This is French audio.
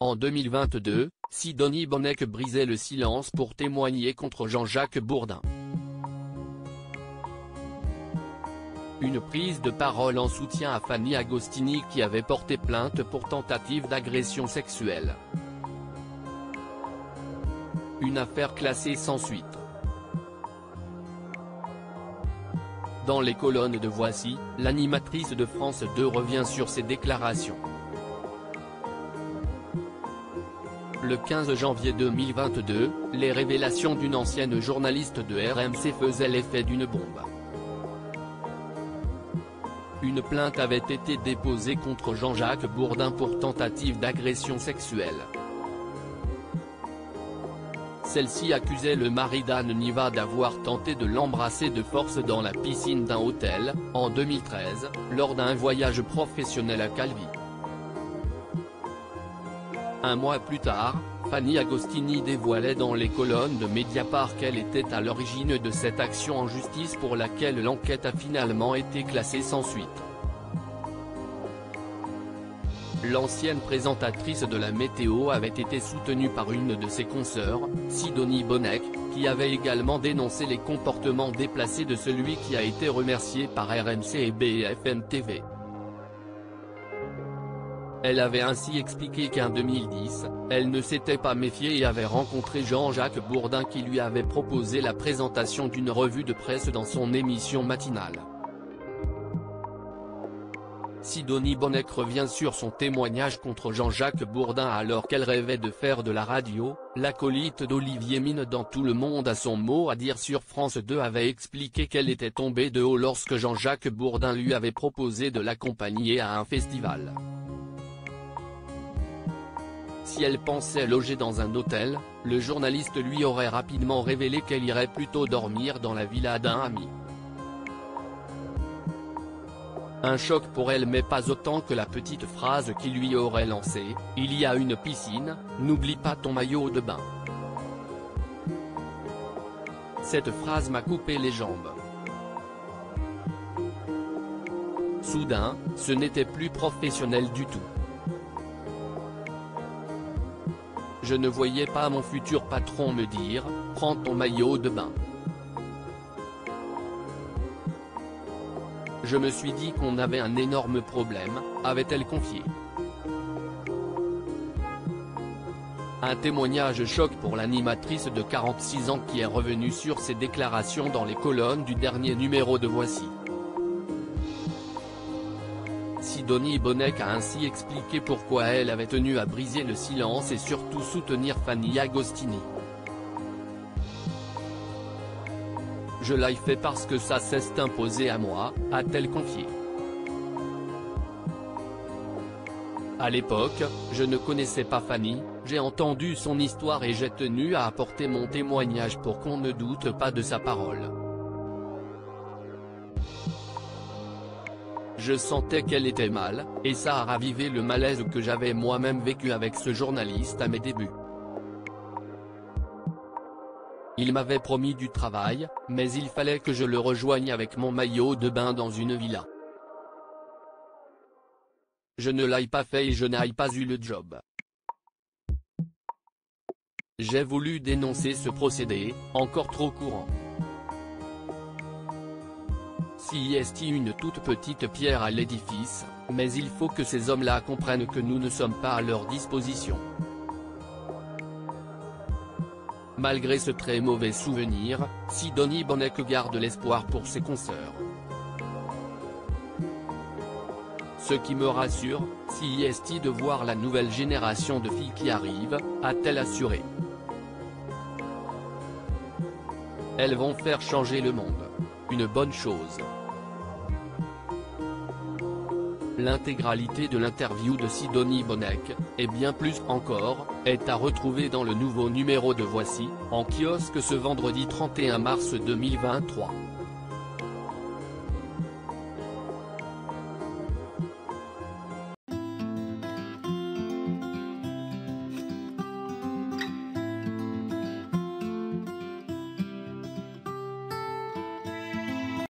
En 2022, Sidonie Bonnec brisait le silence pour témoigner contre Jean-Jacques Bourdin. Une prise de parole en soutien à Fanny Agostini qui avait porté plainte pour tentative d'agression sexuelle. Une affaire classée sans suite. Dans les colonnes de Voici, l'animatrice de France 2 revient sur ses déclarations. Le 15 janvier 2022, les révélations d'une ancienne journaliste de RMC faisaient l'effet d'une bombe. Une plainte avait été déposée contre Jean-Jacques Bourdin pour tentative d'agression sexuelle. Celle-ci accusait le mari d'Anne Niva d'avoir tenté de l'embrasser de force dans la piscine d'un hôtel, en 2013, lors d'un voyage professionnel à Calvi. Un mois plus tard, Fanny Agostini dévoilait dans les colonnes de Mediapart qu'elle était à l'origine de cette action en justice pour laquelle l'enquête a finalement été classée sans suite. L'ancienne présentatrice de la météo avait été soutenue par une de ses consoeurs, Sidonie Bonnec, qui avait également dénoncé les comportements déplacés de celui qui a été remercié par RMC et BFM TV. Elle avait ainsi expliqué qu'en 2010, elle ne s'était pas méfiée et avait rencontré Jean-Jacques Bourdin qui lui avait proposé la présentation d'une revue de presse dans son émission matinale. Sidonie Bonnec revient sur son témoignage contre Jean-Jacques Bourdin alors qu'elle rêvait de faire de la radio. L'acolyte d'Olivier Mine dans Tout le monde a son mot à dire sur France 2 avait expliqué qu'elle était tombée de haut lorsque Jean-Jacques Bourdin lui avait proposé de l'accompagner à un festival. Si elle pensait loger dans un hôtel, le journaliste lui aurait rapidement révélé qu'elle irait plutôt dormir dans la villa d'un ami. Un choc pour elle mais pas autant que la petite phrase qui lui aurait lancé « Il y a une piscine, n'oublie pas ton maillot de bain ». Cette phrase m'a coupé les jambes. Soudain, ce n'était plus professionnel du tout. Je ne voyais pas mon futur patron me dire « Prends ton maillot de bain ». Je me suis dit qu'on avait un énorme problème, avait-elle confié. Un témoignage choc pour l'animatrice de 46 ans qui est revenue sur ses déclarations dans les colonnes du dernier numéro de Voici. Sidonie Bonnec a ainsi expliqué pourquoi elle avait tenu à briser le silence et surtout soutenir Fanny Agostini. Je l'ai fait parce que ça s'est imposé à moi, a-t-elle confié. À l'époque, je ne connaissais pas Fanny, j'ai entendu son histoire et j'ai tenu à apporter mon témoignage pour qu'on ne doute pas de sa parole. Je sentais qu'elle était mal, et ça a ravivé le malaise que j'avais moi-même vécu avec ce journaliste à mes débuts. Il m'avait promis du travail, mais il fallait que je le rejoigne avec mon maillot de bain dans une villa. Je ne l'ai pas fait et je n'ai pas eu le job. J'ai voulu dénoncer ce procédé, encore trop courant. Si est une toute petite pierre à l'édifice, mais il faut que ces hommes-là comprennent que nous ne sommes pas à leur disposition. Malgré ce très mauvais souvenir, Sidonie Bonnec garde l'espoir pour ses consoeurs. Ce qui me rassure, c'est de voir la nouvelle génération de filles qui arrive, a-t-elle assuré. Elles vont faire changer le monde. Une bonne chose. L'intégralité de l'interview de Sidonie Bonnec, et bien plus encore, est à retrouver dans le nouveau numéro de Voici, en kiosque ce vendredi 31 mars 2023.